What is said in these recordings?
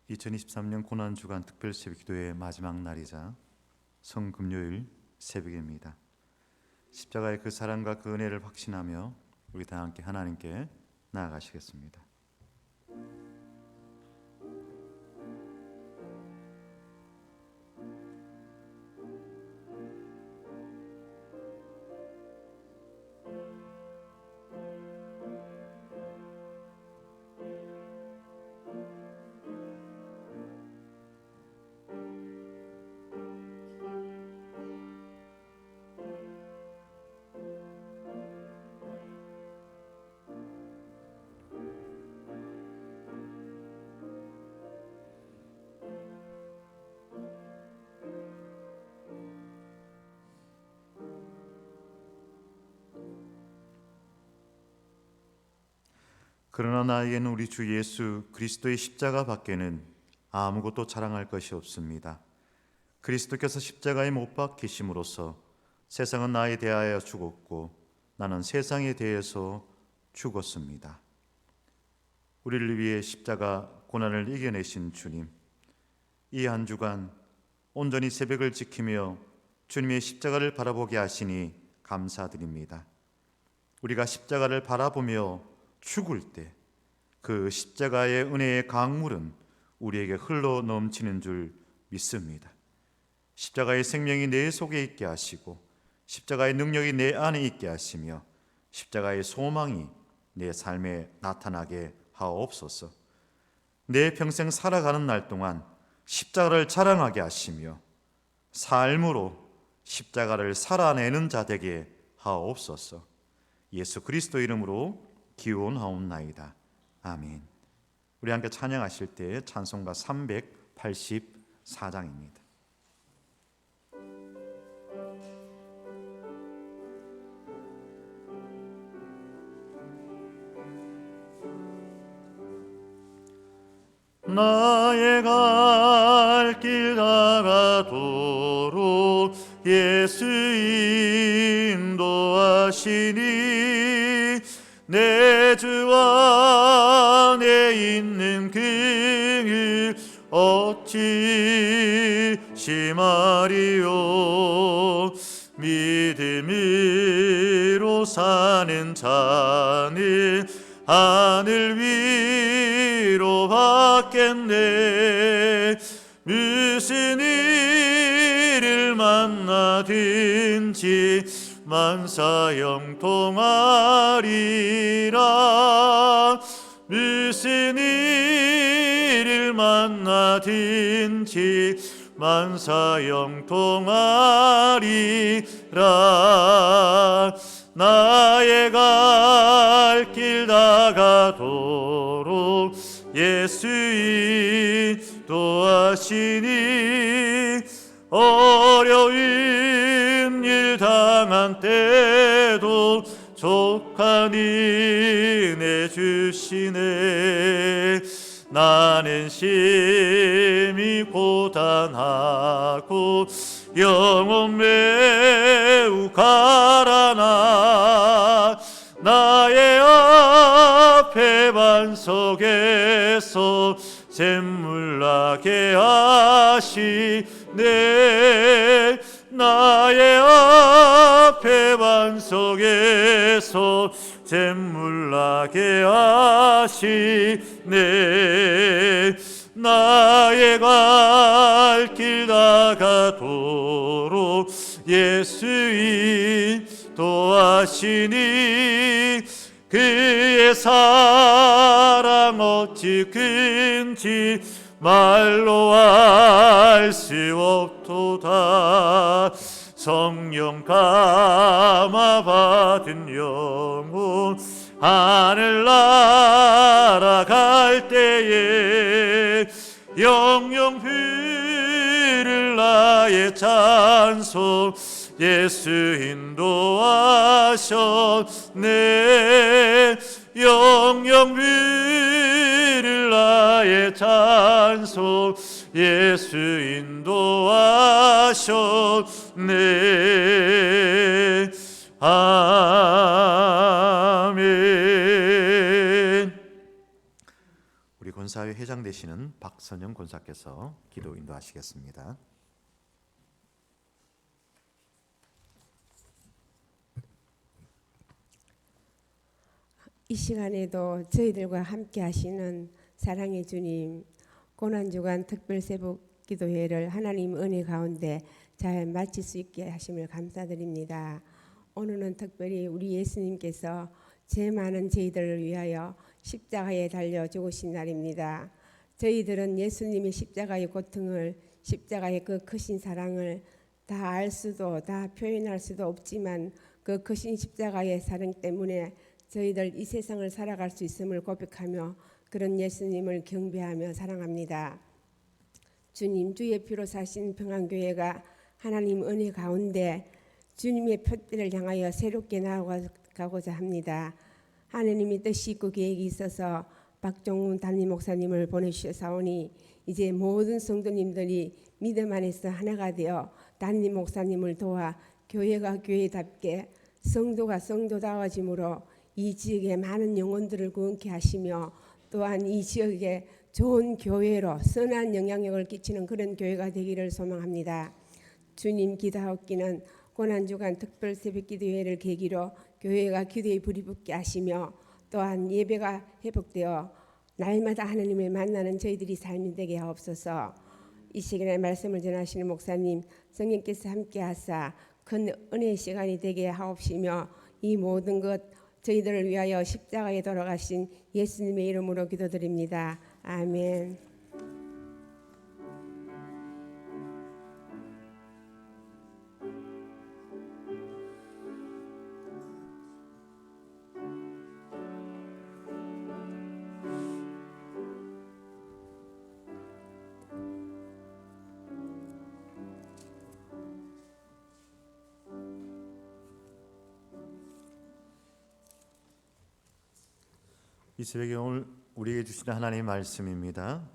2023년 고난주간 특별새벽기도의 마지막 날이자 성금요일 새벽입니다. 십자가의 그 사랑과 그 은혜를 확신하며 우리 다 함께 하나님께 나아가시겠습니다. 그러나 나에게는 우리 주 예수 그리스도의 십자가 밖에는 아무것도 자랑할 것이 없습니다. 그리스도께서 십자가에 못 박히심으로써 세상은 나에 대하여 죽었고 나는 세상에 대해서 죽었습니다. 우리를 위해 십자가 고난을 이겨내신 주님, 이 한 주간 온전히 새벽을 지키며 주님의 십자가를 바라보게 하시니 감사드립니다. 우리가 십자가를 바라보며 죽을 때 그 십자가의 은혜의 강물은 우리에게 흘러 넘치는 줄 믿습니다. 십자가의 생명이 내 속에 있게 하시고 십자가의 능력이 내 안에 있게 하시며 십자가의 소망이 내 삶에 나타나게 하옵소서. 내 평생 살아가는 날 동안 십자가를 자랑하게 하시며 삶으로 십자가를 살아내는 자 되게 하옵소서. 예수 그리스도 이름으로 기원하옵나이다. 아멘. 우리 함께 찬양하실 때 찬송가 384장입니다. 나의 갈 길 다가도록 예수 인도하시니 내 주 안에 있는 그 어찌 심하리요. 믿음으로 사는 자는 하늘 위로 받겠네. 무슨 일을 만나든지 만사형통하리라. 무슨 일을 만나든지 만사형통하리라. 나의 갈 길 다가도록 예수 인도하시니 어려운 일 당한 때도 족한 은혜 주시네. 나는 심히 고단하고 영혼 매우 가라나 나의 앞에 반석에서 샘물 나게 하시네. 나의 앞에 반석에서 샘물 나게 하시네. 나의 갈 길 다가도록 예수 인도하시니 그의 사랑 어찌 큰지 말로 알 수 없도다. 성령 감화 받은 영혼 하늘 날아갈 때에 영영 부를 나의 찬송 예수 인도하셨네. 영영 부를 나의 찬송 예수 인도하셨네. 아멘. 우리 권사회 회장 되시는 박선영 권사께서 기도 인도하시겠습니다. 이 시간에도 저희들과 함께 하시는 사랑의 주님, 고난주간 특별 새벽 기도회를 하나님 은혜 가운데 잘 마칠 수 있게 하심을 감사드립니다. 오늘은 특별히 우리 예수님께서 죄 많은 저희들을 위하여 십자가에 달려 죽으신 날입니다. 저희들은 예수님의 십자가의 고통을, 십자가의 그 크신 사랑을 다 알 수도 다 표현할 수도 없지만 그 크신 십자가의 사랑 때문에 저희들 이 세상을 살아갈 수 있음을 고백하며 그런 예수님을 경배하며 사랑합니다. 주님, 주의 피로 사신 평안교회가 하나님 은혜 가운데 주님의 표대를 향하여 새롭게 나아가고자 합니다. 하나님의 뜻이 있고 계획이 있어서 박종훈 담임 목사님을 보내주셔사오니 이제 모든 성도님들이 믿음 안에서 하나가 되어 담임 목사님을 도와 교회가 교회답게 성도가 성도다워짐으로 이 지역에 많은 영혼들을 구원케 하시며 또한 이 지역에 좋은 교회로 선한 영향력을 끼치는 그런 교회가 되기를 소망합니다. 주님, 기도하옵기는 고난주간 특별 새벽기도회를 계기로 교회가 기도에 불이 붙게 하시며 또한 예배가 회복되어 날마다 하나님을 만나는 저희들이 삶이 되게 하옵소서. 이 시간에 말씀을 전하시는 목사님, 성령께서 함께 하사 큰 은혜의 시간이 되게 하옵시며 이 모든 것 저희들을 위하여 십자가에 돌아가신 예수님의 이름으로 기도드립니다. 아멘. 이 새벽에 오늘 우리에게 주시는 하나님의 말씀입니다.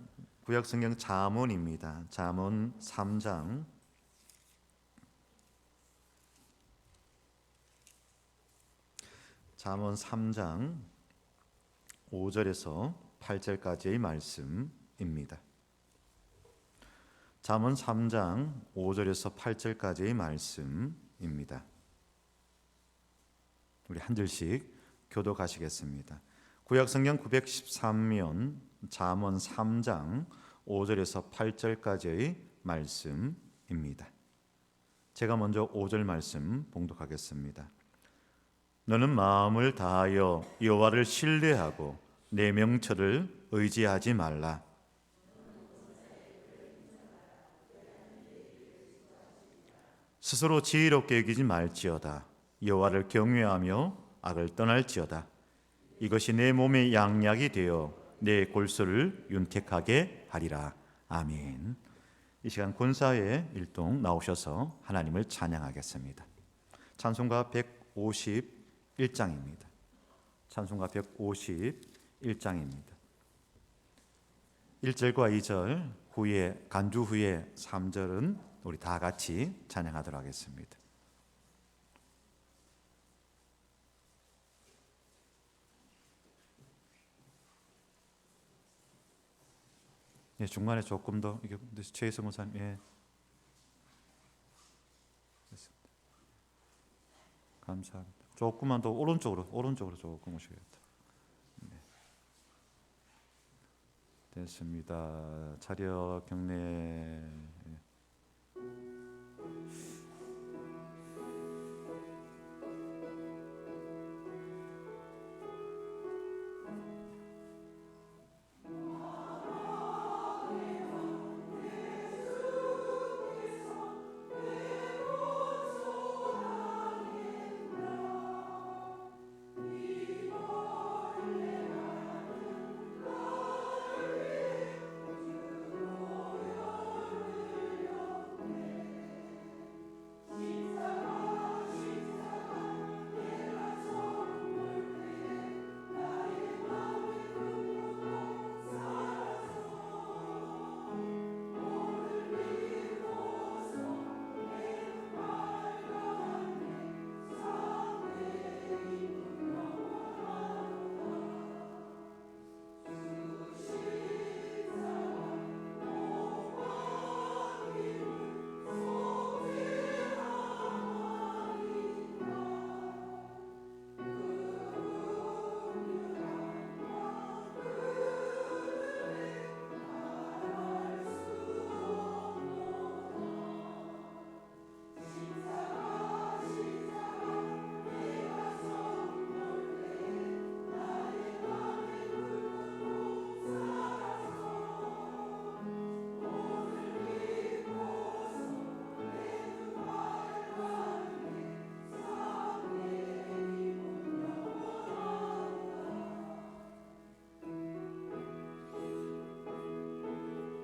구약성경 잠언입니다. 잠언 3장 5절에서 8절까지의 말씀입니다. 잠언 3장 5절에서 8절까지의 말씀입니다. 우리 한 절씩 교독하시겠습니다. 구약성경 913면 잠언 3장 5절에서 8절까지의 말씀입니다. 제가 먼저 5절 말씀 봉독하겠습니다. 너는 마음을 다하여 여호와를 신뢰하고 내 명철을 의지하지 말라. 스스로 지혜롭게 여기지 말지어다. 여호와를 경외하며 악을 떠날지어다. 이것이 내 몸의 양약이 되어 내 골수를 윤택하게 하리라. 아멘. 이 시간 권사의 일동 나오셔서 하나님을 찬양하겠습니다. 찬송가 151장입니다. 찬송가 151장입니다. 1절과 2절 후에 간주 후에 3절은 우리 다 같이 찬양하도록 하겠습니다. 예, 중간에 조금 더 이게 최희성 목사님, 예, 됐습니다. 감사합니다. 조금만 더 오른쪽으로 조금 오시겠다. 네. 됐습니다. 차렷 경례. 예.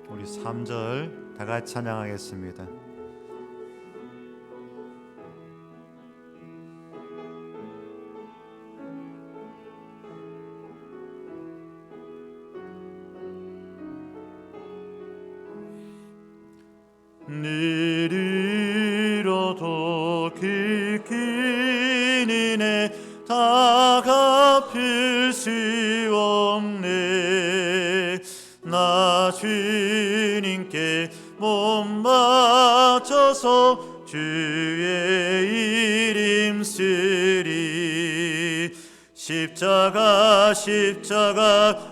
우리 3절 다 같이 찬양하겠습니다. 늘 잃어도 길기니네 다 갚을 수 없네. 나 주님께 몸 바쳐서 주의 이름 쓰리. 십자가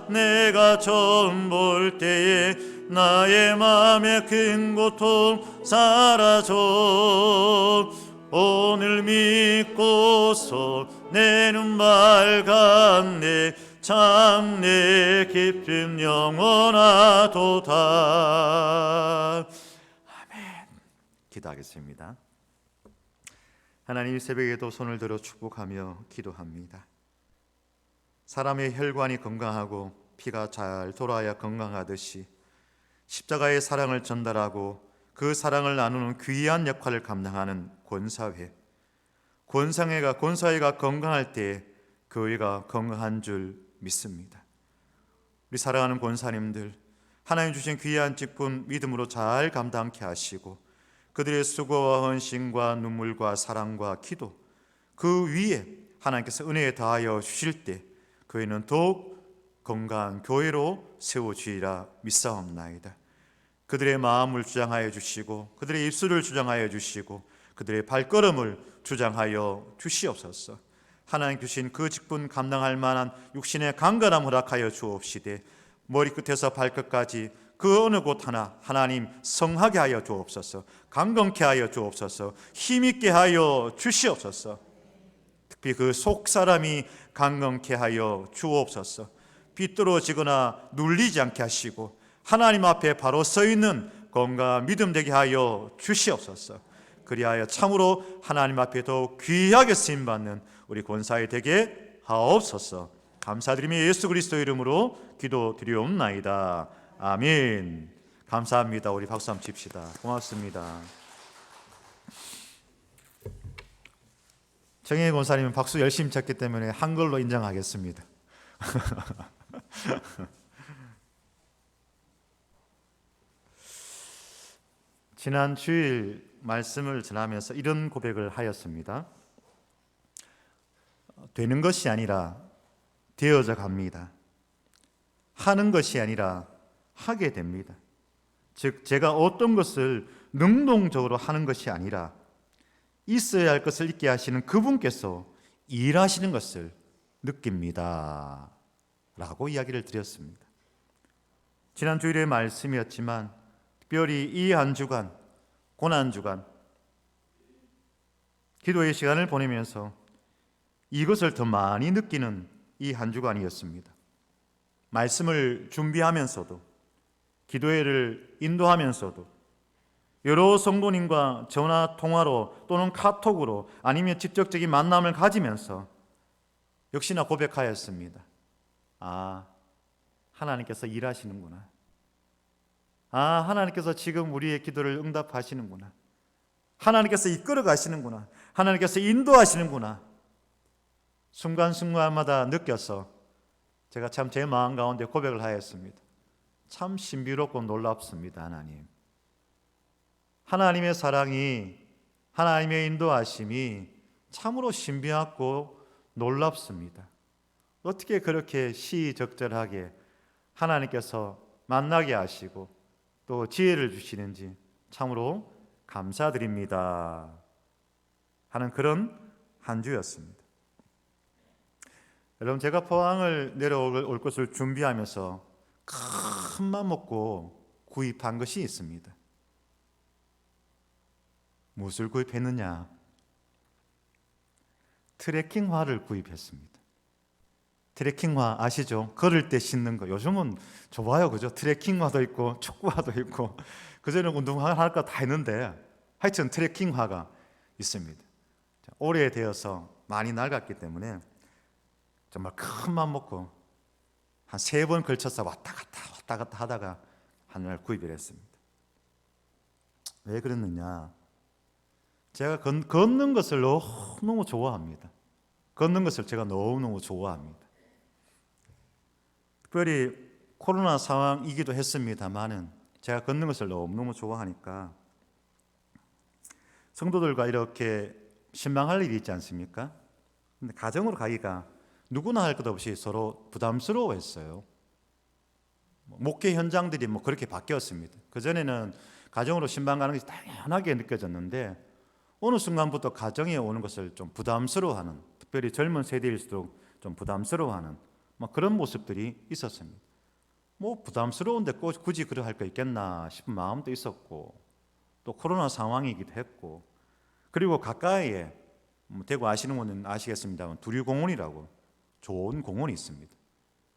내가 처음 볼 때에 나의 맘에 큰 고통 사라져. 오늘 믿고서 내 눈 밝았네. 참 내 기쁨 영원하도다. 아멘. 기도하겠습니다. 하나님, 새벽에도 손을 들어 축복하며 기도합니다. 사람의 혈관이 건강하고 피가 잘 돌아야 건강하듯이 십자가의 사랑을 전달하고 그 사랑을 나누는 귀한 역할을 감당하는 권사회가 건강할 때 교회가 건강한 줄 믿습니다. 우리 사랑하는 권사님들, 하나님 주신 귀한 직분 믿음으로 잘 감당케 하시고 그들의 수고와 헌신과 눈물과 사랑과 기도 그 위에 하나님께서 은혜에 다하여 주실 때 교회는 더욱 건강한 교회로 세워지리라 믿사옵나이다. 그들의 마음을 주장하여 주시고 그들의 입술을 주장하여 주시고 그들의 발걸음을 주장하여 주시옵소서. 하나님 주신 그 직분 감당할 만한 육신의 강건함 허락하여 주옵시되 머리끝에서 발끝까지 그 어느 곳 하나 하나님 성하게 하여 주옵소서. 강건케 하여 주옵소서. 힘있게 하여 주시옵소서. 특히 그 속사람이 강건케 하여 주옵소서. 비뚤어지거나 눌리지 않게 하시고 하나님 앞에 바로 서 있는 건강한 믿음 되게 하여 주시옵소서. 그리하여 참으로 하나님 앞에 더 귀하게 쓰임받는 우리 권사에 되게 하옵소서. 감사드리며 예수 그리스도 이름으로 기도드리옵나이다. 아멘. 감사합니다. 우리 박수 한번 칩시다. 고맙습니다. 정혜 권사님은 박수 열심히 쳤기 때문에 한글로 인정하겠습니다. 지난 주일 말씀을 전하면서 이런 고백을 하였습니다. 되는 것이 아니라 되어져 갑니다. 하는 것이 아니라 하게 됩니다. 즉 제가 어떤 것을 능동적으로 하는 것이 아니라 있어야 할 것을 있게 하시는 그분께서 일하시는 것을 느낍니다 라고 이야기를 드렸습니다. 지난 주일의 말씀이었지만 특별히 이 한 주간 고난주간 기도의 시간을 보내면서 이것을 더 많이 느끼는 이 한 주간이었습니다. 말씀을 준비하면서도 기도회를 인도하면서도 여러 성도님과 전화 통화로 또는 카톡으로 아니면 직접적인 만남을 가지면서 역시나 고백하였습니다. 아, 하나님께서 일하시는구나. 아, 하나님께서 지금 우리의 기도를 응답하시는구나. 하나님께서 이끌어 가시는구나. 하나님께서 인도하시는구나. 순간순간마다 느껴서 제가 참 제 마음 가운데 고백을 하였습니다. 참 신비롭고 놀랍습니다. 하나님의 사랑이, 하나님의 인도하심이 참으로 신비하고 놀랍습니다. 어떻게 그렇게 시적절하게 하나님께서 만나게 하시고 또 지혜를 주시는지 참으로 감사드립니다 하는 그런 한 주였습니다. 여러분, 제가 포항을 내려올 것을 준비하면서 큰 맘 먹고 구입한 것이 있습니다. 무엇을 구입했느냐? 트레킹화를 구입했습니다. 트레킹화 아시죠? 걸을 때 신는 거. 요즘은 좋아요, 그죠? 트레킹화도 있고 축구화도 있고 그전에 운동할 거 다 있는데 하여튼 트레킹화가 있습니다. 오래되어서 많이 낡았기 때문에 정말 큰 맘 먹고 한 3번 걸쳐서 왔다 갔다 하다가 하나를 구입을 했습니다. 왜 그랬느냐? 제가 걷는 것을 너무 좋아합니다. 걷는 것을 제가 너무너무 좋아합니다. 특별히 코로나 상황이기도 했습니다만은 제가 걷는 것을 너무너무 좋아하니까 성도들과 이렇게 신방할 일이 있지 않습니까? 근데 가정으로 가기가 누구나 할 것 없이 서로 부담스러워했어요. 목회 현장들이 그렇게 바뀌었습니다. 그전에는 가정으로 신방 가는 것이 당연하게 느껴졌는데 어느 순간부터 가정에 오는 것을 좀 부담스러워하는, 특별히 젊은 세대일수록 좀 부담스러워하는 그런 모습들이 있었습니다. 부담스러운데 굳이 그래 할 거 있겠나 싶은 마음도 있었고, 또 코로나 상황이기도 했고, 그리고 가까이에 대구 아시는 분은 아시겠습니다만 두류공원이라고 좋은 공원이 있습니다.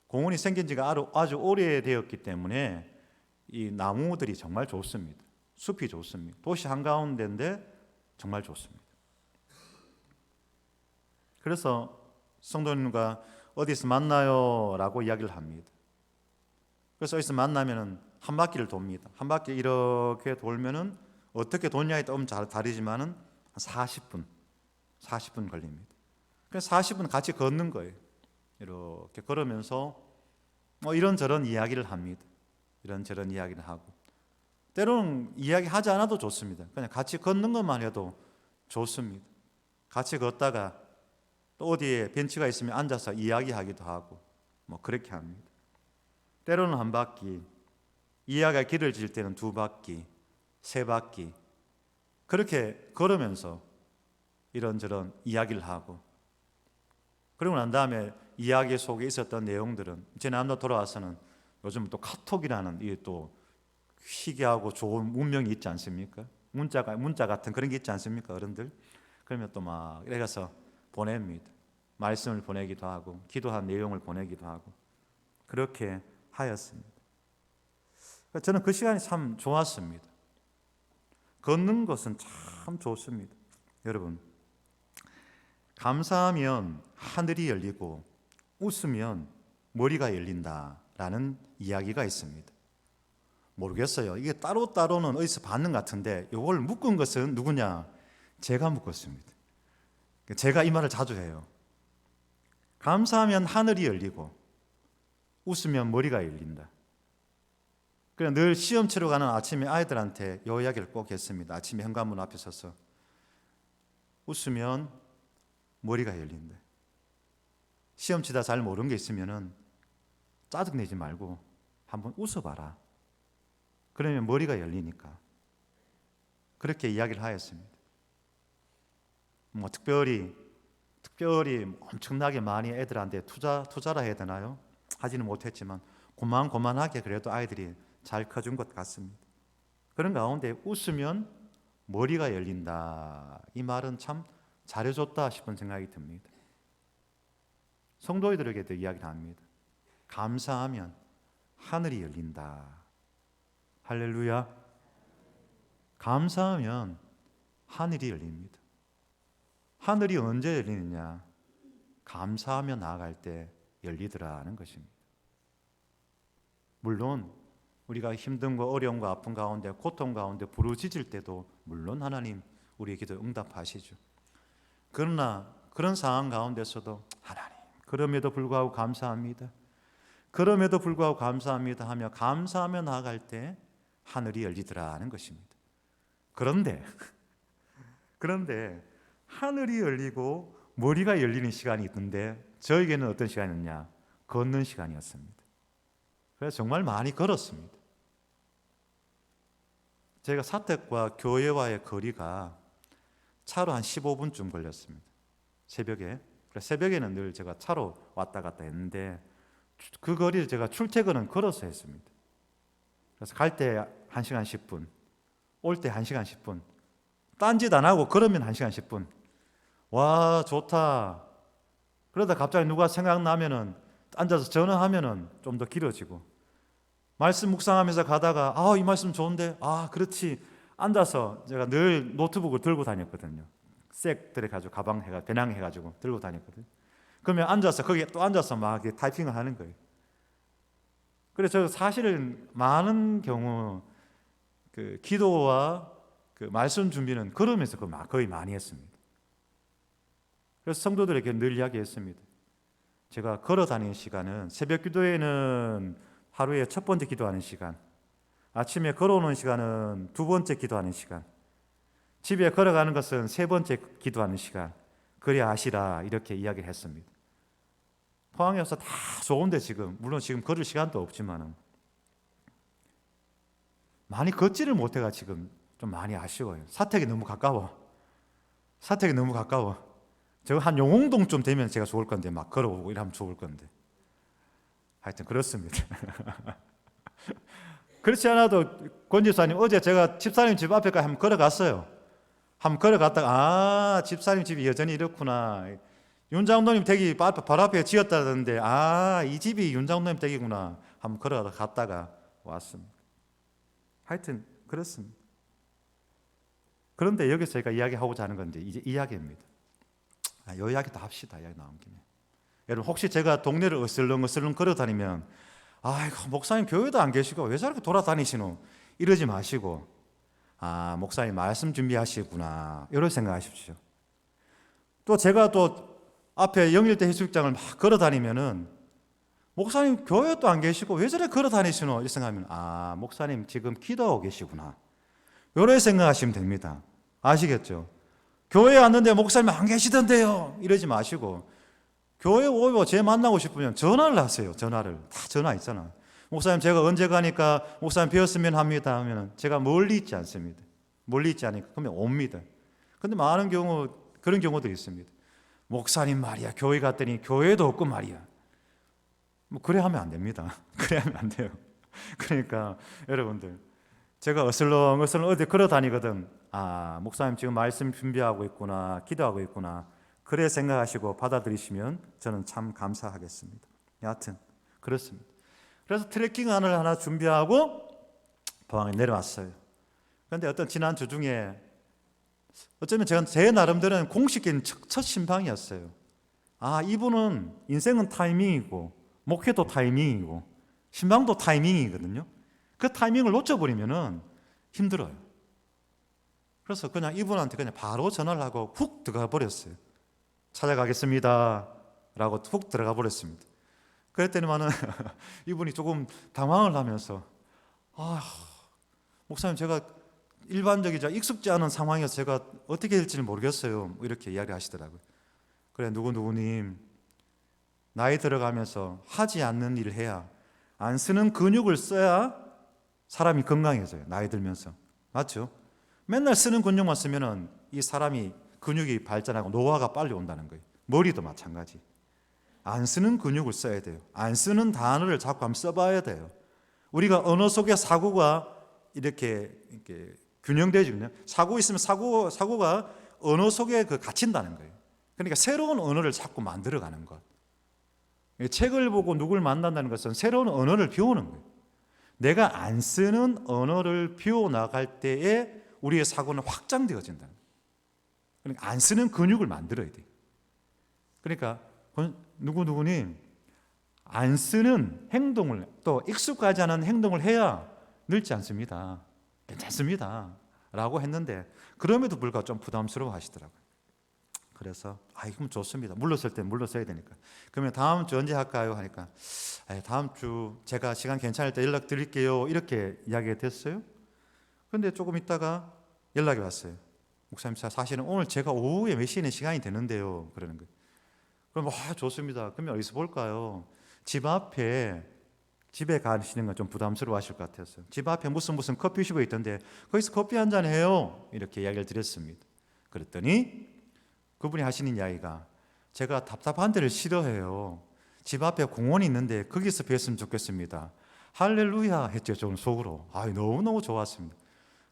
공원이 생긴 지가 아주 오래되었기 때문에 이 나무들이 정말 좋습니다. 숲이 좋습니다. 도시 한가운데인데 정말 좋습니다. 그래서 성도님과 어디서 만나요? 라고 이야기를 합니다. 그래서 어디서 만나면은 한 바퀴를 돕니다. 한 바퀴 이렇게 돌면은 어떻게 도냐에 따라 좀 다르지만은 한 40분 걸립니다. 그래서 40분 같이 걷는 거예요. 이렇게 걸으면서 이런저런 이야기를 합니다. 이런저런 이야기를 하고, 때로는 이야기하지 않아도 좋습니다. 그냥 같이 걷는 것만 해도 좋습니다. 같이 걷다가 또 어디에 벤치가 있으면 앉아서 이야기하기도 하고 그렇게 합니다. 때로는 한 바퀴, 이야기가 길어질 때는 2바퀴, 3바퀴 그렇게 걸으면서 이런저런 이야기를 하고, 그러고 난 다음에 이야기 속에 있었던 내용들은 지난번에 돌아와서는 요즘 또 카톡이라는 이게 또 희귀하고 좋은 문명이 있지 않습니까? 문자 같은 그런 게 있지 않습니까, 어른들? 그러면 또 막 이래서 보냅니다. 말씀을 보내기도 하고 기도한 내용을 보내기도 하고 그렇게 하였습니다. 저는 그 시간이 참 좋았습니다. 걷는 것은 참 좋습니다. 여러분, 감사하면 하늘이 열리고 웃으면 머리가 열린다라는 이야기가 있습니다. 모르겠어요. 이게 따로따로는 어디서 봤는 것 같은데 이걸 묶은 것은 누구냐? 제가 묶었습니다. 제가 이 말을 자주 해요. 감사하면 하늘이 열리고 웃으면 머리가 열린다. 그래 늘 시험 치러 가는 아침에 아이들한테 이 이야기를 꼭 했습니다. 아침에 현관문 앞에 서서 웃으면 머리가 열린다. 시험 치다 잘 모르는 게 있으면은 짜증내지 말고 한번 웃어봐라. 그러면 머리가 열리니까. 그렇게 이야기를 하였습니다. 특별히 엄청나게 많이 애들한테 투자라 해야 되나요? 하지는 못했지만 고만고만하게 그래도 아이들이 잘 커준 것 같습니다. 그런 가운데 웃으면 머리가 열린다. 이 말은 참 잘해줬다 싶은 생각이 듭니다. 성도들에게도 이야기를 합니다. 감사하면 하늘이 열린다. 할렐루야. 감사하면 하늘이 열립니다. 하늘이 언제 열리느냐? 감사하며 나아갈 때 열리더라는 것입니다. 물론 우리가 힘듦과 어려움과 아픔 가운데 고통 가운데 부르짖을 때도 물론 하나님 우리의 기도 응답하시죠. 그러나 그런 상황 가운데서도 하나님 그럼에도 불구하고 감사합니다. 그럼에도 불구하고 감사합니다 하며 감사하며 나아갈 때 하늘이 열리더라는 것입니다. 그런데 하늘이 열리고 머리가 열리는 시간이 있는데 저에게는 어떤 시간이었냐? 걷는 시간이었습니다. 그래서 정말 많이 걸었습니다. 제가 사택과 교회와의 거리가 차로 한 15분쯤 걸렸습니다. 새벽에. 새벽에는 늘 제가 차로 왔다 갔다 했는데 그 거리를 제가 출퇴근은 걸어서 했습니다. 그래서 갈 때 1시간 10분, 올 때 1시간 10분, 딴짓 안 하고 걸으면 1시간 10분. 와, 좋다. 그러다 갑자기 누가 생각나면은 앉아서 전화하면은 좀 더 길어지고, 말씀 묵상하면서 가다가 이 말씀 좋은데, 그렇지. 앉아서 제가 늘 노트북을 들고 다녔거든요. 색 들어가지고 가방 배낭 해가지고 들고 다녔거든요. 그러면 앉아서 거기에 또 앉아서 막 타이핑을 하는 거예요. 그래서 사실은 많은 경우 그 기도와 그 말씀 준비는 걸으면서 거의 많이 했습니다. 그래서 성도들에게 늘 이야기했습니다. 제가 걸어 다니는 시간은 새벽 기도에는 하루에 첫 번째 기도하는 시간, 아침에 걸어오는 시간은 두 번째 기도하는 시간, 집에 걸어가는 것은 세 번째 기도하는 시간, 그리 아시라 이렇게 이야기를 했습니다. 포항에서 다 좋은데 물론 지금 걸을 시간도 없지만은 많이 걷지를 못해가 지금 좀 많이 아쉬워요. 사택이 너무 가까워. 저 한 용홍동쯤 되면 제가 좋을 건데 막 걸어오고 이러면 좋을 건데. 하여튼 그렇습니다. 그렇지 않아도 권 집사님 어제 제가 집사님 집 앞에까지 한번 걸어갔어요. 한번 걸어갔다가 집사님 집이 여전히 이렇구나. 윤장로님 댁이 바로 앞에 지었다던데 이 집이 윤장로님 댁이구나. 한번 걸어갔다가 왔습니다. 하여튼 그렇습니다. 그런데 여기서 제가 이야기하고자 하는 건 이제 이야기입니다. 요 이야기도 합시다. 이야기 나온 김에. 여러분 혹시 제가 동네를 어슬렁어슬렁 걸어다니면 아이고 목사님 교회도 안 계시고 왜 저렇게 돌아다니시노 이러지 마시고 목사님 말씀 준비하시구나 이런 생각하십시오. 또 제가 또 앞에 영일대 해수욕장을 막 걸어다니면은 목사님 교회도 안 계시고 왜 저렇게 걸어다니시노 이 생각하면 목사님 지금 기도하고 계시구나 이런 생각하시면 됩니다. 아시겠죠? 교회에 왔는데 목사님 안 계시던데요 이러지 마시고 교회 오고 제 만나고 싶으면 전화를 하세요. 전화를 다 전화 있잖아. 목사님 제가 언제 가니까 목사님 뵈었으면 합니다 하면 제가 멀리 있지 않습니다. 멀리 있지 않으니까 그러면 옵니다. 근데 많은 경우 그런 경우도 있습니다. 목사님 말이야 교회 갔더니 교회도 없고 말이야. 뭐 그래 하면 안 됩니다. 그래 하면 안 돼요. 그러니까 여러분들 제가 어슬렁어슬렁 어디 걸어 다니거든. 목사님 지금 말씀 준비하고 있구나 기도하고 있구나 그래 생각하시고 받아들이시면 저는 참 감사하겠습니다. 여하튼 그렇습니다. 그래서 트레킹안을 하나 준비하고 포항에 내려왔어요. 그런데 어떤 지난주 중에 어쩌면 제가 제 나름대로는 공식적인 첫 신방이었어요. 이분은 인생은 타이밍이고 목회도 타이밍이고 신방도 타이밍이거든요. 그 타이밍을 놓쳐버리면 힘들어요. 그래서 그냥 이분한테 그냥 바로 전화를 하고 훅 들어가 버렸어요. 찾아가겠습니다 라고 훅 들어가 버렸습니다. 그랬더니만은 이분이 조금 당황을 하면서 목사님 제가 일반적이자 익숙지 않은 상황에서 제가 어떻게 될지는 모르겠어요 이렇게 이야기하시더라고요. 그래 누구님 나이 들어가면서 하지 않는 일을 해야 안 쓰는 근육을 써야 사람이 건강해져요. 나이 들면서 맞죠? 맨날 쓰는 근육만 쓰면은 이 사람이 근육이 발전하고 노화가 빨리 온다는 거예요. 머리도 마찬가지. 안 쓰는 근육을 써야 돼요. 안 쓰는 단어를 자꾸 한번 써봐야 돼요. 우리가 언어 속에 사고가 이렇게 균형되거든요. 사고 있으면 사고가 언어 속에 갇힌다는 거예요. 그러니까 새로운 언어를 자꾸 만들어가는 것. 책을 보고 누굴 만난다는 것은 새로운 언어를 배우는 거예요. 내가 안 쓰는 언어를 배워나갈 때에 우리의 사고는 확장되어진다. 그러니까 안 쓰는 근육을 만들어야 돼. 그러니까 누구니 안 쓰는 행동을 또 익숙하지 않은 행동을 해야 늙지 않습니다. 괜찮습니다. 라고 했는데 그럼에도 불구하고 좀 부담스러워 하시더라고요. 그래서 그럼 좋습니다. 물러설 때 물러서야 되니까. 그러면 다음 주 언제 할까요? 하니까 다음 주 제가 시간 괜찮을 때 연락 드릴게요. 이렇게 이야기가 됐어요. 그런데 조금 있다가 연락이 왔어요. 목사님 사실은 오늘 제가 오후에 몇 시에는 시간이 되는데요. 그러는 거예요. 그럼 좋습니다. 그러면 어디서 볼까요? 집에 가시는 건 좀 부담스러워 하실 것 같았어요. 집 앞에 무슨 커피숍이 있던데 거기서 커피 한잔 해요. 이렇게 이야기를 드렸습니다. 그랬더니 그분이 하시는 이야기가 제가 답답한 데를 싫어해요. 집 앞에 공원이 있는데 거기서 뵀으면 좋겠습니다. 할렐루야 했죠. 저는 속으로. 너무너무 좋았습니다.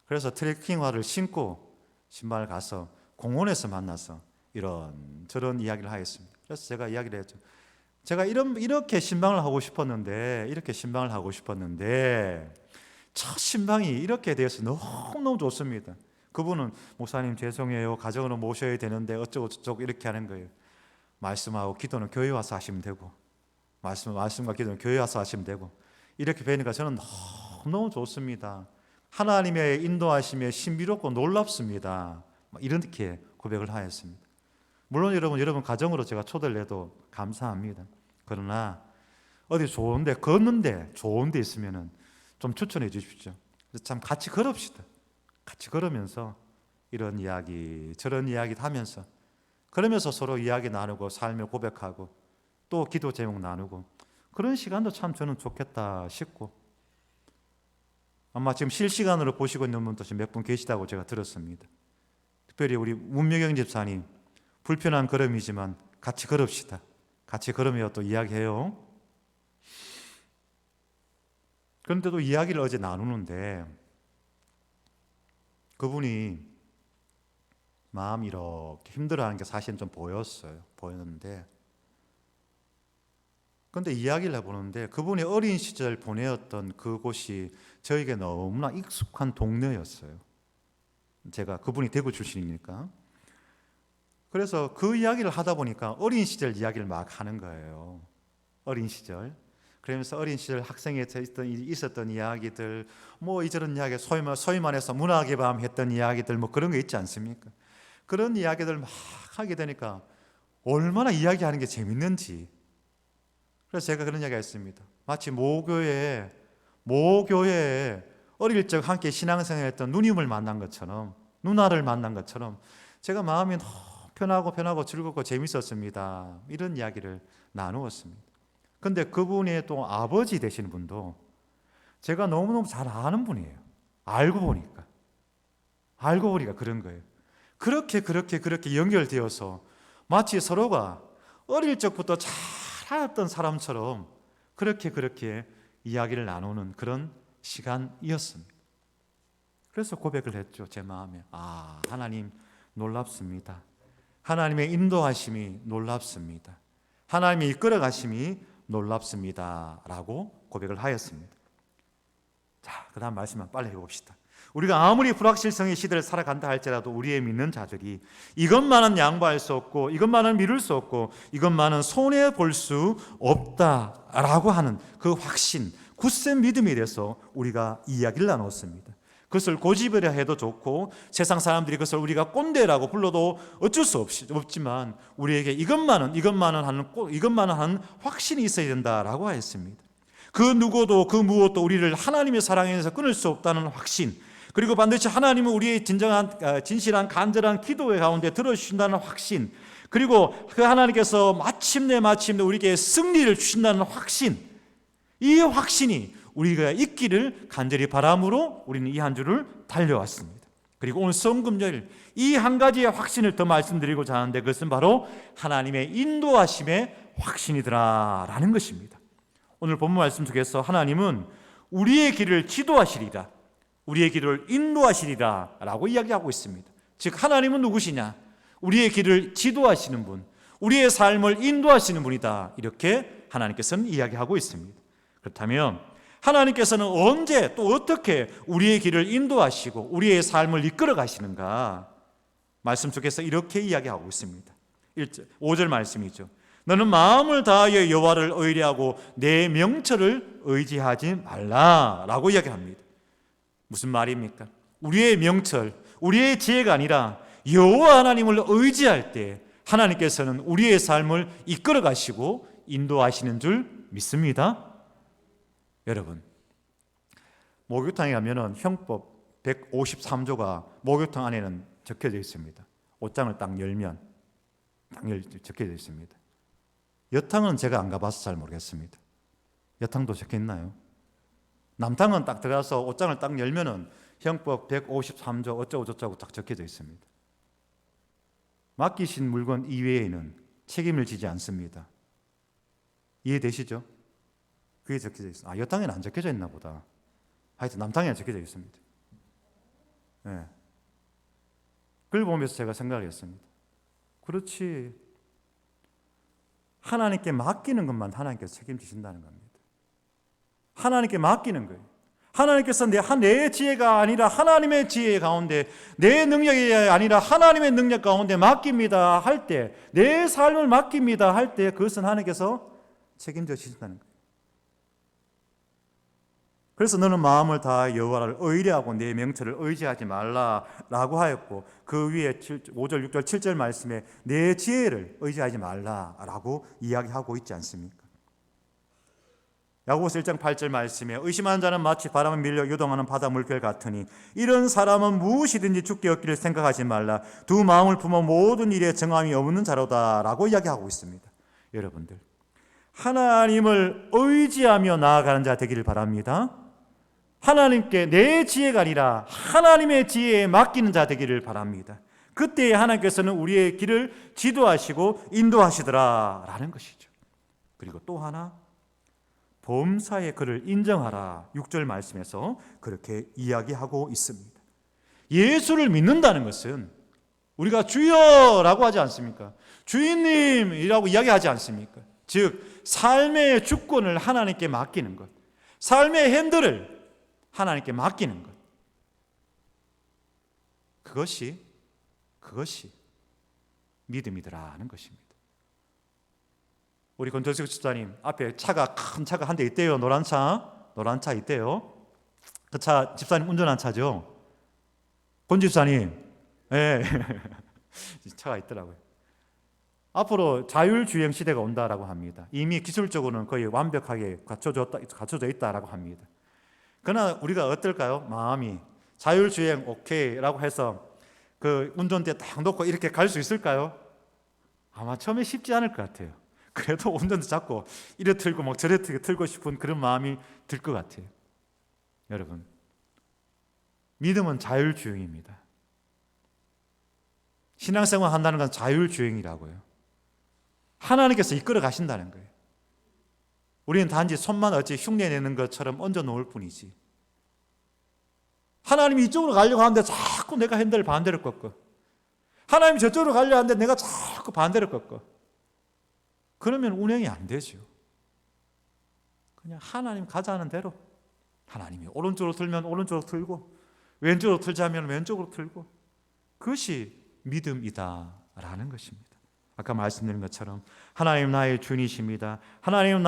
그래서 트레킹화를 신고 신발을 가서 공원에서 만나서 이런저런 이야기를 하겠습니다. 그래서 제가 이야기를 했죠. 제가 이렇게 신방을 하고 싶었는데 첫 신방이 이렇게 돼서 너무너무 좋습니다. 그분은 목사님 죄송해요. 가정으로 모셔야 되는데 어쩌고 저쩌고 이렇게 하는 거예요. 말씀하고 기도는 교회 와서 하시면 되고 말씀과 기도는 교회 와서 하시면 되고 이렇게 뵈니까 저는 너무 좋습니다. 하나님의 인도하심에 신비롭고 놀랍습니다. 이렇게 고백을 하였습니다. 물론 여러분 가정으로 제가 초대를 해도 감사합니다. 그러나 어디 좋은데 걷는데 좋은데 있으면은 좀 추천해 주십시오. 참 같이 걸읍시다. 같이 걸으면서 이런 이야기 저런 이야기 하면서 그러면서 서로 이야기 나누고 삶을 고백하고 또 기도 제목 나누고 그런 시간도 참 저는 좋겠다 싶고 아마 지금 실시간으로 보시고 있는 분도 몇 분 계시다고 제가 들었습니다. 특별히 우리 문명영 집사님 불편한 걸음이지만 같이 걸읍시다. 같이 걸으며 또 이야기해요. 그런데도 이야기를 어제 나누는데 그분이 마음이 이렇게 힘들어하는 게 사실은 좀 보였는데 그런데 이야기를 해보는데 그분이 어린 시절 보내었던 그곳이 저에게 너무나 익숙한 동네였어요. 제가 그분이 대구 출신이니까. 그래서 그 이야기를 하다 보니까 어린 시절 이야기를 막 하는 거예요. 어린 시절. 그러면서 어린 시절 학생에 있었던 이야기들, 뭐 이저런 이야기, 소위 말해서 문학의 밤 했던 이야기들, 뭐 그런 거 있지 않습니까? 그런 이야기들 막 하게 되니까 얼마나 이야기하는 게 재밌는지. 그래서 제가 그런 이야기 했습니다. 마치 모교에 어릴 적 함께 신앙생활했던 누님을 만난 것처럼, 누나를 만난 것처럼 제가 마음이 너무 편하고 즐겁고 재밌었습니다. 이런 이야기를 나누었습니다. 근데 그분의 또 아버지 되시는 분도 제가 너무너무 잘 아는 분이에요. 알고 보니까 그런 거예요. 그렇게 연결되어서 마치 서로가 어릴 적부터 잘 알았던 사람처럼 그렇게 이야기를 나누는 그런 시간이었습니다. 그래서 고백을 했죠. 제 마음에 하나님 놀랍습니다. 하나님의 인도하심이 놀랍습니다. 하나님의 이끌어 가심이 놀랍습니다 라고 고백을 하였습니다. 자, 그 다음 말씀만 빨리 해봅시다. 우리가 아무리 불확실성의 시대를 살아간다 할지라도 우리의 믿는 자들이 이것만은 양보할 수 없고 이것만은 미룰 수 없고 이것만은 손해볼 수 없다라고 하는 그 확신, 굳센 믿음에 대해서 우리가 이야기를 나눴습니다. 그것을 고집이라 해도 좋고 세상 사람들이 그것을 우리가 꼰대라고 불러도 어쩔 수 없지만 우리에게 이것만은 하는 확신이 있어야 된다라고 했습니다. 그 누구도 그 무엇도 우리를 하나님의 사랑에서 끊을 수 없다는 확신, 그리고 반드시 하나님은 우리의 진실한 간절한 기도의 가운데 들어주신다는 확신, 그리고 그 하나님께서 마침내 우리에게 승리를 주신다는 확신, 이 확신이 우리가 있기를 간절히 바람으로 우리는 이 한 주를 달려왔습니다. 그리고 오늘 성금요일 이 한 가지의 확신을 더 말씀드리고자 하는데 그것은 바로 하나님의 인도하심의 확신이더라라는 것입니다. 오늘 본문 말씀 속에서 하나님은 우리의 길을 지도하시리라, 우리의 길을 인도하시리라 라고 이야기하고 있습니다. 즉 하나님은 누구시냐? 우리의 길을 지도하시는 분, 우리의 삶을 인도하시는 분이다, 이렇게 하나님께서는 이야기하고 있습니다. 그렇다면 하나님께서는 언제 또 어떻게 우리의 길을 인도하시고 우리의 삶을 이끌어 가시는가? 말씀 속에서 이렇게 이야기하고 있습니다. 5절 말씀이죠. 너는 마음을 다하여 여호와를 의뢰하고 내 명철을 의지하지 말라라고 이야기합니다. 무슨 말입니까? 우리의 명철, 우리의 지혜가 아니라 여호와 하나님을 의지할 때 하나님께서는 우리의 삶을 이끌어 가시고 인도하시는 줄 믿습니다. 여러분, 목욕탕에 가면은 형법 153조가 목욕탕 안에는 적혀져 있습니다. 옷장을 딱 열면 적혀져 있습니다. 여탕은 제가 안 가봐서 잘 모르겠습니다. 여탕도 적혀 있나요? 남탕은 딱 들어가서 옷장을 딱 열면은 형법 153조 어쩌고저쩌고 딱 적혀져 있습니다. 맡기신 물건 이외에는 책임을 지지 않습니다. 이해되시죠? 그게 적혀져 있어요. 여탕에는 안 적혀져 있나 보다. 하여튼 남탕에는 적혀져 있습니다. 네. 그걸 보면서 제가 생각을 했습니다. 그렇지, 하나님께 맡기는 것만 하나님께서 책임지신다는 겁니다. 하나님께 맡기는 거예요. 하나님께서 내 지혜가 아니라 하나님의 지혜 가운데, 내 능력이 아니라 하나님의 능력 가운데 맡깁니다 할 때, 내 삶을 맡깁니다 할 때 그것은 하나님께서 책임져 주신다는 거예요. 그래서 너는 마음을 다하여 여호와를 의뢰하고 내 명철을 의지하지 말라라고 하였고, 그 위에 5절, 6절, 7절 말씀에 내 지혜를 의지하지 말라라고 이야기하고 있지 않습니까? 야고보서 1장 8절 말씀에 의심하는 자는 마치 바람에 밀려 요동하는 바다 물결 같으니 이런 사람은 무엇이든지 죽게 얻기를 생각하지 말라. 두 마음을 품어 모든 일에 정함이 없는 자로다라고 이야기하고 있습니다. 여러분들, 하나님을 의지하며 나아가는 자 되기를 바랍니다. 하나님께 내 지혜가 아니라 하나님의 지혜에 맡기는 자 되기를 바랍니다. 그때 하나님께서는 우리의 길을 지도하시고 인도하시더라라는 것이죠. 그리고 또 하나, 범사의 그를 인정하라. 6절 말씀에서 그렇게 이야기하고 있습니다. 예수를 믿는다는 것은 우리가 주여라고 하지 않습니까? 주인님이라고 이야기하지 않습니까? 즉 삶의 주권을 하나님께 맡기는 것, 삶의 핸들을 하나님께 맡기는 것, 그것이 믿음이더라는 것입니다. 우리 권조석 집사님 앞에 큰 차가 한 대 있대요. 노란 차 있대요. 그 차 집사님 운전한 차죠. 권 집사님, 네. 차가 있더라고요. 앞으로 자율주행 시대가 온다라고 합니다. 이미 기술적으로는 거의 완벽하게 갖춰져 있다라고 합니다. 그러나 우리가 어떨까요? 마음이 자율주행 오케이라고 해서 그 운전대에 딱 놓고 이렇게 갈 수 있을까요? 아마 처음에 쉽지 않을 것 같아요. 그래도 운전대 잡고 이래 틀고 막 저래 틀고 싶은 그런 마음이 들 것 같아요. 여러분, 믿음은 자율주행입니다. 신앙생활 한다는 건 자율주행이라고요. 하나님께서 이끌어 가신다는 거예요. 우리는 단지 손만 어찌 흉내내는 것처럼 얹어 놓을 뿐이지. 하나님이 이쪽으로 가려고 하는데 자꾸 내가 핸들을 반대로 꺾어. 하나님이 저쪽으로 가려고 하는데 내가 자꾸 반대로 꺾어. 그러면 운행이 안 되죠. 그냥 하나님 가자는 대로, 하나님이 오른쪽으로 틀면 오른쪽으로 틀고 왼쪽으로 틀자면 왼쪽으로 틀고, 그것이 믿음이다라는 것입니다. 아까 말씀드린 것처럼 하나님 나의 주인이십니다. 하나님은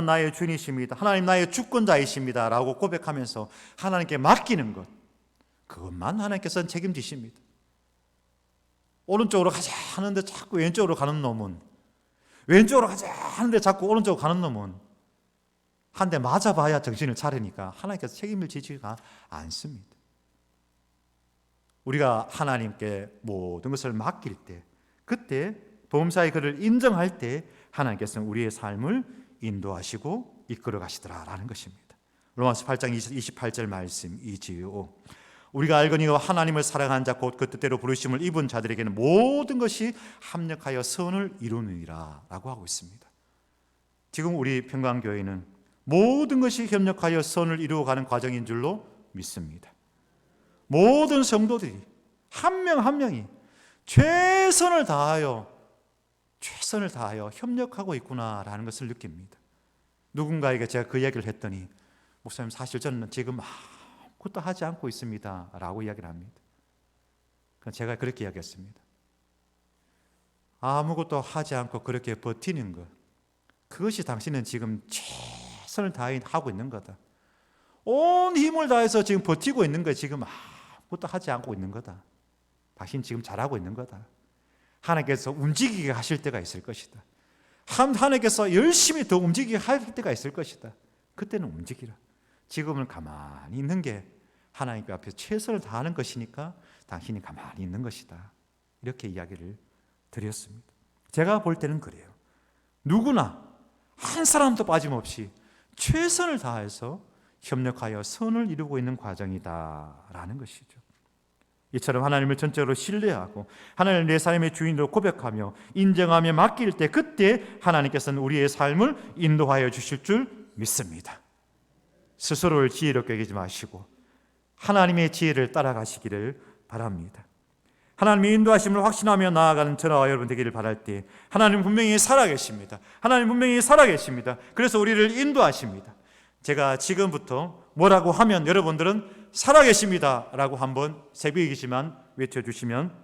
나의 주인이십니다. 하나님 나의 주권자이십니다 라고 고백하면서 하나님께 맡기는 것, 그것만 하나님께서는 책임지십니다. 오른쪽으로 가자 하는데 자꾸 왼쪽으로 가는 놈은, 왼쪽으로 가자 하는데 자꾸 오른쪽으로 가는 놈은 한 대 맞아봐야 정신을 차리니까 하나님께서 책임을 지지가 않습니다. 우리가 하나님께 모든 것을 맡길 때, 그때 범사의 그를 인정할 때 하나님께서는 우리의 삶을 인도하시고 이끌어 가시더라라는 것입니다. 로마서 8장 28절 말씀이지요. 우리가 알거니와 하나님을 사랑하는 자 곧 그 뜻대로 부르심을 입은 자들에게는 모든 것이 합력하여 선을 이루느니라 라고 하고 있습니다. 지금 우리 평강교회는 모든 것이 협력하여 선을 이루어가는 과정인 줄로 믿습니다. 모든 성도들이 한 명 한 명이 최선을 다하여 협력하고 있구나라는 것을 느낍니다. 누군가에게 제가 그 이야기를 했더니, 목사님 사실 저는 지금 아무것도 하지 않고 있습니다 라고 이야기를 합니다. 제가 그렇게 이야기했습니다. 아무것도 하지 않고 그렇게 버티는 것, 그것이 당신은 지금 최선을 다하고 있는 거다. 온 힘을 다해서 지금 버티고 있는 거야. 지금 아무것도 하지 않고 있는 거다. 당신 지금 잘하고 있는 거다. 하나님께서 움직이게 하실 때가 있을 것이다. 하나님께서 열심히 더 움직이게 할 때가 있을 것이다. 그때는 움직이라. 지금은 가만히 있는 게 하나님 앞에 최선을 다하는 것이니까 당신이 가만히 있는 것이다. 이렇게 이야기를 드렸습니다. 제가 볼 때는 그래요. 누구나 한 사람도 빠짐없이 최선을 다해서 협력하여 선을 이루고 있는 과정이다라는 것이죠. 이처럼 하나님을 전적으로 신뢰하고 하나님을 내 삶의 주인으로 고백하며 인정하며 맡길 때, 그때 하나님께서는 우리의 삶을 인도하여 주실 줄 믿습니다. 스스로를 지혜롭게 여기지 마시고 하나님의 지혜를 따라가시기를 바랍니다. 하나님의 인도하심을 확신하며 나아가는 저와 여러분 되기를 바랄 때, 하나님 분명히 살아계십니다. 하나님 분명히 살아계십니다. 그래서 우리를 인도하십니다. 제가 지금부터 뭐라고 하면 여러분들은 살아계십니다 라고 한번 새벽이지만 외쳐주시면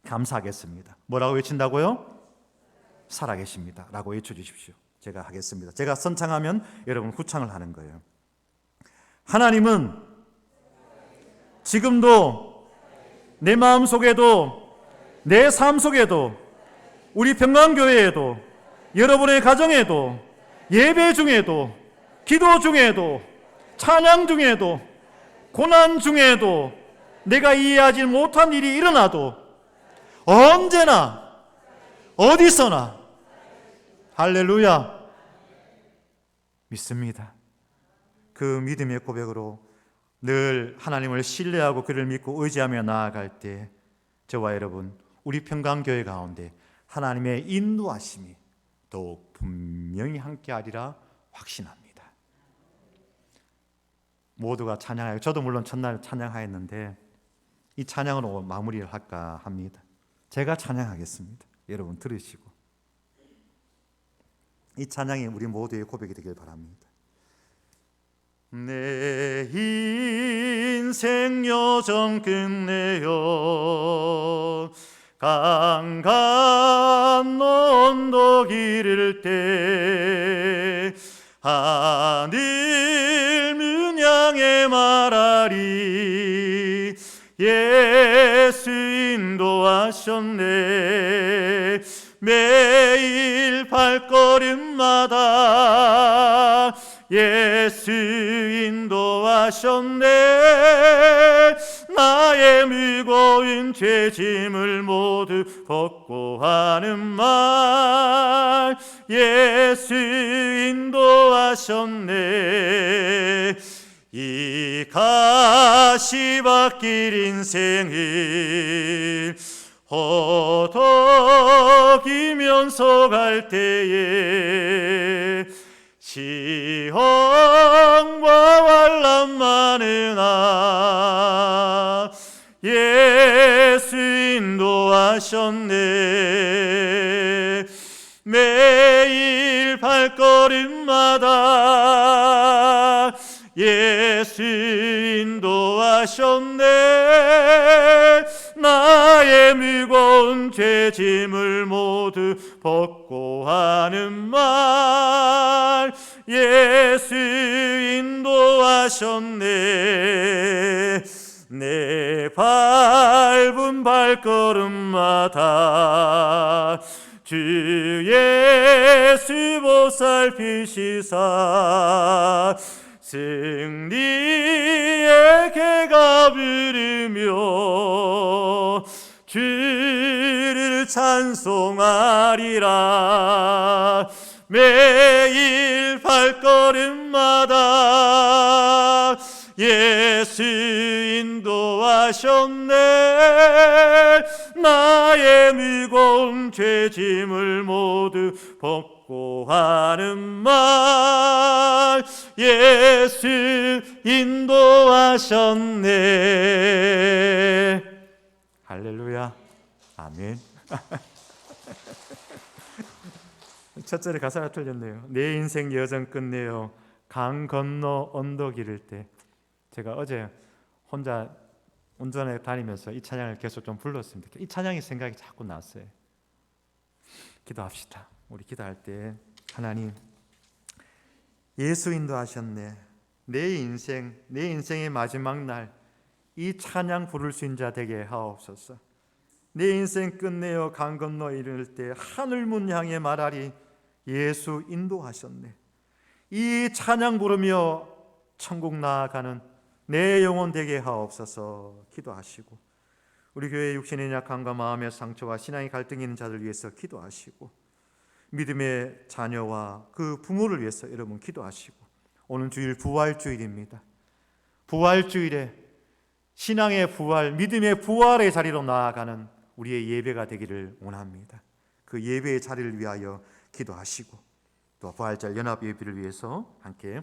감사하겠습니다. 뭐라고 외친다고요? 살아계십니다 라고 외쳐주십시오. 제가 하겠습니다. 제가 선창하면 여러분 후창을 하는 거예요. 하나님은 지금도 내 마음 속에도 내 삶 속에도 우리 평강교회에도 여러분의 가정에도 예배 중에도 기도 중에도 찬양 중에도 고난 중에도 내가 이해하지 못한 일이 일어나도 언제나 어디서나 할렐루야 믿습니다. 그 믿음의 고백으로 늘 하나님을 신뢰하고 그를 믿고 의지하며 나아갈 때 저와 여러분 우리 평강교회 가운데 하나님의 인도하심이 더욱 분명히 함께하리라 확신합니다. 모두가 찬양하여 저도 물론 첫날 찬양하였는데 이 찬양으로 마무리를 할까 합니다. 제가 찬양하겠습니다. 여러분 들으시고 이 찬양이 우리 모두의 고백이 되길 바랍니다. 내 인생 여정 끝내어 강간 언덕 이를 때 하늘 문양에 말하리 예수 인도하셨네 매일 발걸음마다 예수 인도하셨네 나의 무거운 죄짐을 모두 벗고 하는 말 예수 인도하셨네 이 가시밭길 인생을 허덕이면서 갈 때에 시험과 환난 많으나 예수 인도하셨네 매일 발걸음마다 예수 인도하셨네 나의 무거운 죄짐을 모두 벗고 하는 말 예수 인도하셨네 내 밟은 발걸음마다 주 예수 보살피시사 승리의 개가 부르며 주를 찬송하리라 매일 발걸음마다 예수 인도하셨네 나의 무거운 죄짐을 모두 벗고 하는 말 예수 인도하셨네 할렐루야 아멘. 첫 절에 가사가 틀렸네요. 내 인생 여정 끝내어 강 건너 언덕 이를 때 제가 어제 혼자 운전해 다니면서 이 찬양을 계속 좀 불렀습니다. 이 찬양의 생각이 자꾸 났어요. 기도합시다. 우리 기도할 때 하나님 예수 인도하셨네 내 인생의 마지막 날 이 찬양 부를 수 있는 자 되게 하옵소서. 내 인생 끝내어 강 건너 이를 때 하늘 문 향해 말하리 예수 인도하셨네 이 찬양 부르며 천국 나아가는 내 영혼 되게 하옵소서 기도하시고 우리 교회 육신의 약함과 마음의 상처와 신앙의 갈등이 있는 자들 위해서 기도하시고 믿음의 자녀와 그 부모를 위해서 여러분 기도하시고 오늘 주일 부활주일입니다. 부활주일에 신앙의 부활, 믿음의 부활의 자리로 나아가는 우리의 예배가 되기를 원합니다. 그 예배의 자리를 위하여 기도하시고 또 부활절 연합 예배를 위해서 함께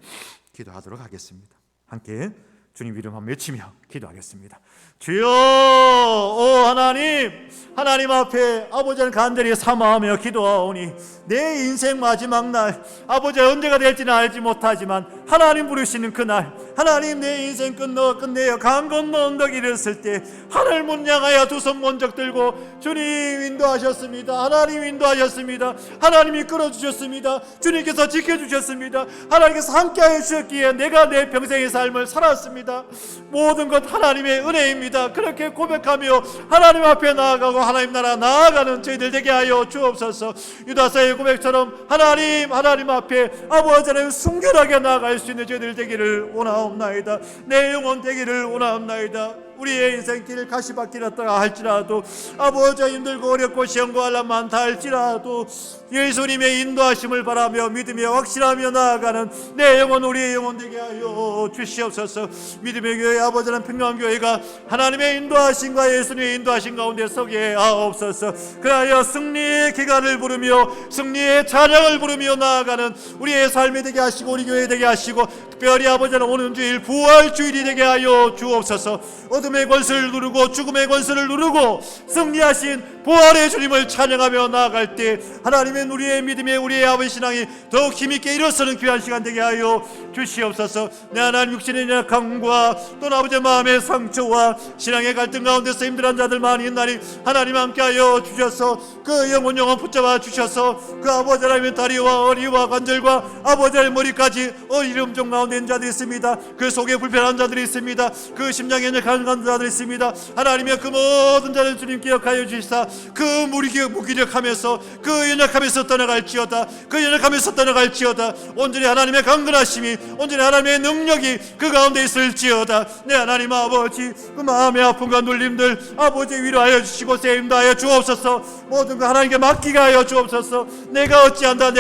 기도하도록 하겠습니다. 함께 주님 이름 한번 외치며 기도하겠습니다. 주여, 오 하나님 앞에 아버지는 간절히 사모하며 기도하오니 내 인생 마지막 날, 아버지 언제가 될지는 알지 못하지만 하나님 부르시는 그날, 하나님 내 인생 끝내어 강 건너 언덕 이르렀을 때 하늘 문 향하여 두 손 번쩍 들고 주님 인도하셨습니다. 하나님 인도하셨습니다. 하나님이 끌어주셨습니다. 주님께서 지켜주셨습니다. 하나님께서 함께하여 주셨기에 내가 내 평생의 삶을 살았습니다. 모든 것 하나님의 은혜입니다. 그렇게 고백하며 하나님 앞에 나아가고 하나님 나라 나아가는 저희들 되게 하여 주옵소서. 유다서의 고백처럼 하나님 앞에 아버지 하나님 순결하게 나아갈 수 있는 저희들 되기를 원하옵나이다. 내 영혼 되기를 원하옵나이다. 우리의 인생길 가시밭길이었다 할지라도 아버지 힘들고 어렵고 시험과 환난 많다 할지라도 예수님의 인도하심을 바라며 믿음에 확실하며 나아가는 내 영혼, 우리의 영혼 되게 하여 주시옵소서. 믿음의 교회, 아버지는 평강한 교회가 하나님의 인도하심과 예수님의 인도하심 가운데 서게 하옵소서. 그하여 승리의 기간을 부르며 승리의 찬양을 부르며 나아가는 우리의 삶이 되게 하시고 우리 교회 되게 하시고 특별히 아버지는 오는 주일 부활주일이 되게 하여 주옵소서. 어둠의 권세를 누르고 죽음의 권세를 누르고 승리하신 부활의 주님을 찬양하며 나아갈 때 하나님의 우리의 믿음의 우리의 아버지 신앙이 더욱 힘있게 일어서는 귀한 시간 되게 하여 주시옵소서. 내 하나님 육신의 약함과 또 아버지의 마음의 상처와 신앙의 갈등 가운데서 힘들어하는 자들 많이 있나니 하나님 함께하여 주셔서 그 영혼 붙잡아 주셔서 그 아버지 하나님의 다리와 어리와 관절과 아버지 하나님의 머리까지 어리름종 가운데 있는 자들이 있습니다. 그 속에 불편한 자들이 있습니다. 그 심장에 연약한 자들이 있습니다. 하나님의 그 모든 자를 주님 기억하여 주시사 그 무기력하면서 그 연약함에서 떠나갈지어다. 그 연약함에서 떠나갈지어다. 온전히 하나님의 강건하심이, 온전히 하나님의 능력이 그 가운데 있을지어다. 내 하나님 아버지, 그 마음의 아픔과 눌림들 아버지 위로하여 주시고 세임하여 주옵소서. 모든 거 하나님께 맡기게 하여 주옵소서. 내가 어찌한다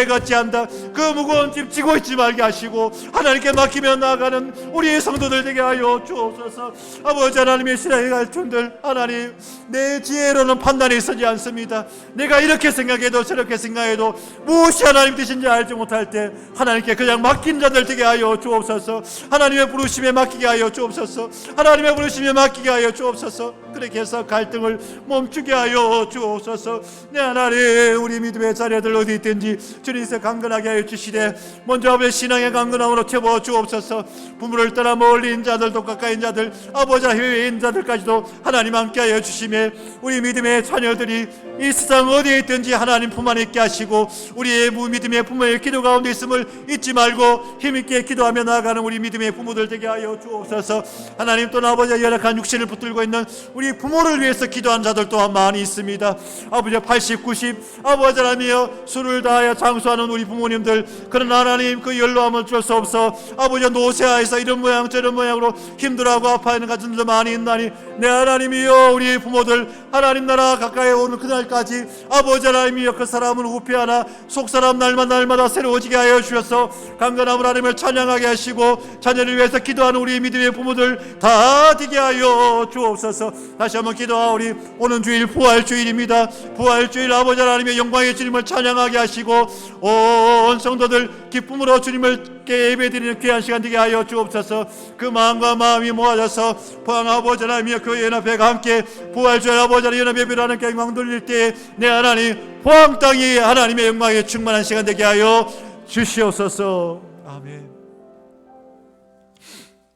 그 무거운 짐 지고 있지 말게 하시고 하나님께 맡기며 나아가는 우리의 성도들 되게 하여 주옵소서. 아버지 하나님의 신앙의 갈등들, 하나님 내 지혜로는 판단이 서지 않습니다. 내가 이렇게 생각해도 저렇게 생각해도 무엇이 하나님 뜻인지 알지 못할 때 하나님께 그냥 맡긴 자들 되게 하여 주옵소서. 하나님의 부르심에 맡기게 하여 주옵소서. 하나님의 부르심에 맡기게 하여 주옵소서. 그렇게 해서 갈등을 멈추게 하여 주옵소서. 내 하나님, 우리 믿음의 자녀들 어디 있든지 주님께서 강건하게 하여 주시되 먼저 아버지 신앙의 강건함으로 채워 주옵소서. 부모를 떠나 멀리인 자들도 가까이인 자들 아버지 해외인 자들까지도 하나님 함께 하여 주시며 우리 믿음의 자녀들이 이 세상 어디에 있든지 하나님 품 안에 있게 하시고 우리의 믿음의 부모의 기도 가운데 있음을 잊지 말고 힘있게 기도하며 나아가는 우리 믿음의 부모들 되게 하여 주옵소서. 하나님 또 아버지의 연약한 육신을 붙들고 있는 우리 부모를 위해서 기도한 자들 또한 많이 있습니다. 아버지 80, 90 아버지 하나님이여 술을 다하여 장수하는 우리 부모님들, 그러나 하나님 그 연로함을 어쩔 수 없어 아버지 노쇠하여서 이런 모양 저런 모양으로 힘들어하고 아파하는 가정도 많이 있나니 내 하나님이여 우리 부모들 하나님 나라 가까이 오는 그날까지 아버지 하나님이여 그 사람은 후패하나 속사람 날마다 새로워지게 하여 주셔서 강건함을 하나님을 찬양하게 하시고 자녀를 위해서 기도하는 우리 믿음의 부모들 다 되게 하여 주옵소서. 다시 한번 기도하오리. 오는 주일 부활주일입니다. 부활주일 아버지 하나님의 영광의 주님을 찬양하게 하시고 온 성도들 기쁨으로 주님을 예배드리는 귀한 시간 되게 하여 주옵소서. 그 마음과 마음이 모아져서 포항 아버지 하나님의 교회 연합회가 함께 부활주일 아버지 하나님 연합 예배를 하는 영광 돌릴 때 내 하나님 포항 땅이 하나님의 영광에 충만한 시간 되게 하여 주시옵소서. 아멘.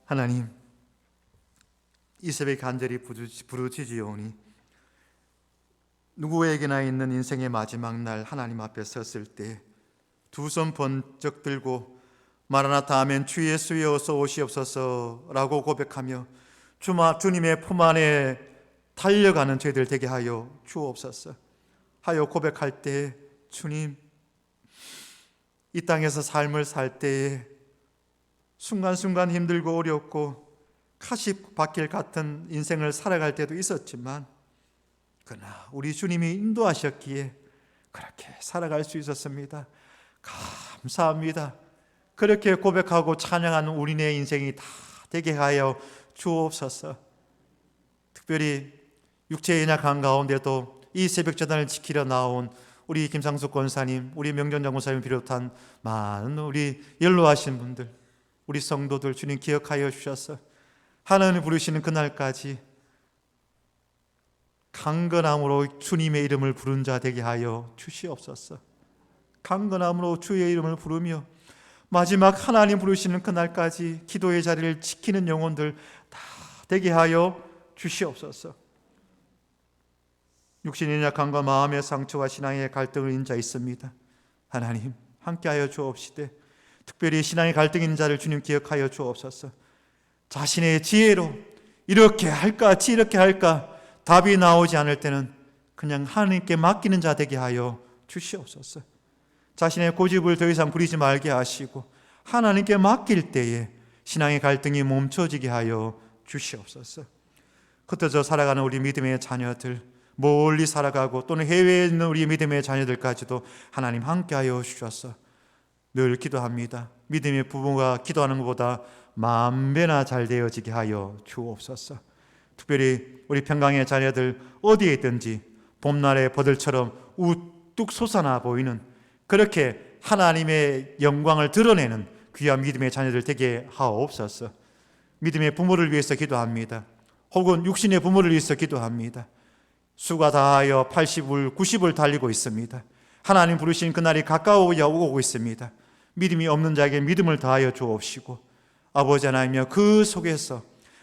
하나님, 이 새벽 간절히 부르짖으오니 누구에게나 있는 인생의 마지막 날 하나님 앞에 섰을 때 두 손 번쩍 들고 마라나타 아멘 주 예수여 어서 오시옵소서 라고 고백하며 주님의 품 안에 달려가는 저희들 되게 하여 주옵소서. 하여 고백할 때 주님, 이 땅에서 삶을 살 때에 순간순간 힘들고 어렵고 가시밭길 같은 인생을 살아갈 때도 있었지만 그러나 우리 주님이 인도하셨기에 그렇게 살아갈 수 있었습니다. 감사합니다. 그렇게 고백하고 찬양하는 우리네 인생이 다 되게 하여 주옵소서. 특별히 육체의 연약한 가운데도 이 새벽 전단을 지키려 나온 우리 김상숙 권사님, 우리 명전 장로사님 비롯한 많은 우리 연로하신 분들, 우리 성도들 주님 기억하여 주셔서 하나님 부르시는 그날까지 강건함으로 주님의 이름을 부른 자 되게 하여 주시옵소서. 강건함으로 주의 이름을 부르며 마지막 하나님 부르시는 그날까지 기도의 자리를 지키는 영혼들 다 되게 하여 주시옵소서. 육신의 약함과 마음의 상처와 신앙의 갈등을 인는 자 있습니다. 하나님 함께하여 주옵시되 특별히 신앙의 갈등 있는 자를 주님 기억하여 주옵소서. 자신의 지혜로 이렇게 할까 저렇게 할까 답이 나오지 않을 때는 그냥 하나님께 맡기는 자 되게 하여 주시옵소서. 자신의 고집을 더 이상 부리지 말게 하시고 하나님께 맡길 때에 신앙의 갈등이 멈춰지게 하여 주시옵소서. 흩어져 살아가는 우리 믿음의 자녀들, 멀리 살아가고 또는 해외에 있는 우리 믿음의 자녀들까지도 하나님 함께하여 주셔서 늘 기도합니다. 믿음의 부모가 기도하는 것보다 만배나 잘 되어지게 하여 주옵소서. 특별히 우리 평강의 자녀들 어디에 있든지 봄날의 버들처럼 우뚝 솟아나 보이는 그렇게 하나님의 영광을 드러내는 귀한 믿음의 자녀들 되게 하옵소서. 믿음의 부모를 위해서 기도합니다. 혹은 육신의 부모를 위해서 기도합니다. 수가 다하여 80을 90을 달리고 있습니다. 하나님 부르신 그날이 가까워 오고 있습니다. 믿음이 없는 자에게 믿음을 다하여 주옵시고 아버지 하나님이여 그 속에서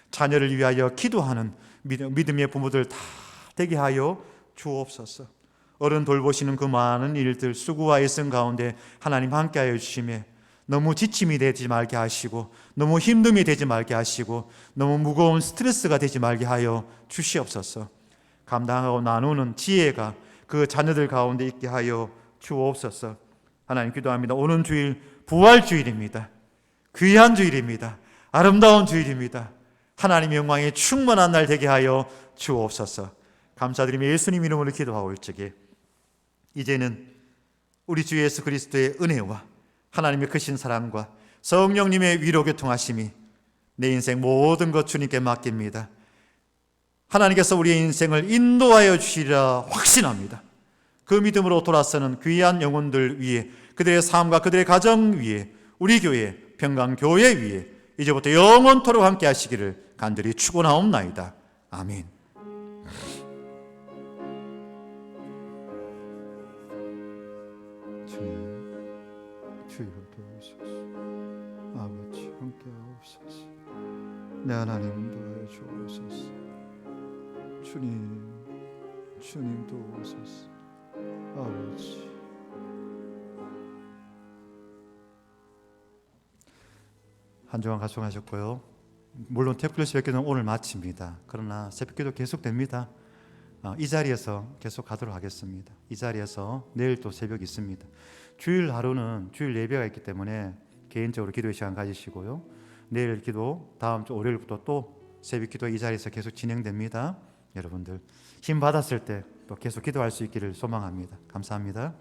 자녀를 위하여 기도하는 믿음의 부모들 다 되게 하여 주옵소서. 어른 돌보시는 그 많은 일들 수고와 애씀 가운데 하나님 함께하여 주시며 너무 지침이 되지 말게 하시고 너무 힘듦이 되지 말게 하시고 너무 무거운 스트레스가 되지 말게 하여 주시옵소서. 감당하고 나누는 지혜가 그 자녀들 가운데 있게 하여 주옵소서. 하나님 기도합니다. 오는 주일 부활주일입니다. 귀한 주일입니다. 아름다운 주일입니다. 하나님의 영광에 충만한 날 되게 하여 주옵소서. 감사드리며 예수님 이름으로 기도하올 적에 이제는 우리 주 예수 그리스도의 은혜와 하나님의 크신 사랑과 성령님의 위로 교통하심이 내 인생 모든 것 주님께 맡깁니다. 하나님께서 우리의 인생을 인도하여 주시리라 확신합니다. 그 믿음으로 돌아서는 귀한 영혼들 위에 그들의 삶과 그들의 가정 위에 우리 교회 평강교회 위에 이제부터 영원토록 함께 하시기를 간절히 축원하옵나이다. 아멘. 주여 도우소서. 아버지 함께하옵소서. 내 하나님 도와여 주옵소서. 주님 도우소서. 아버지 한 주간 가수하셨고요. 물론 태플 새벽기도는 오늘 마칩니다. 그러나 새벽기도 계속됩니다. 이 자리에서 계속 가도록 하겠습니다. 이 자리에서 내일 또 새벽 있습니다. 주일 하루는 주일 예배가 있기 때문에 개인적으로 기도의 시간 가지시고요. 내일 기도 다음 주 월요일부터 또 새벽 기도 이 자리에서 계속 진행됩니다. 여러분들 힘 받았을 때 또 계속 기도할 수 있기를 소망합니다. 감사합니다.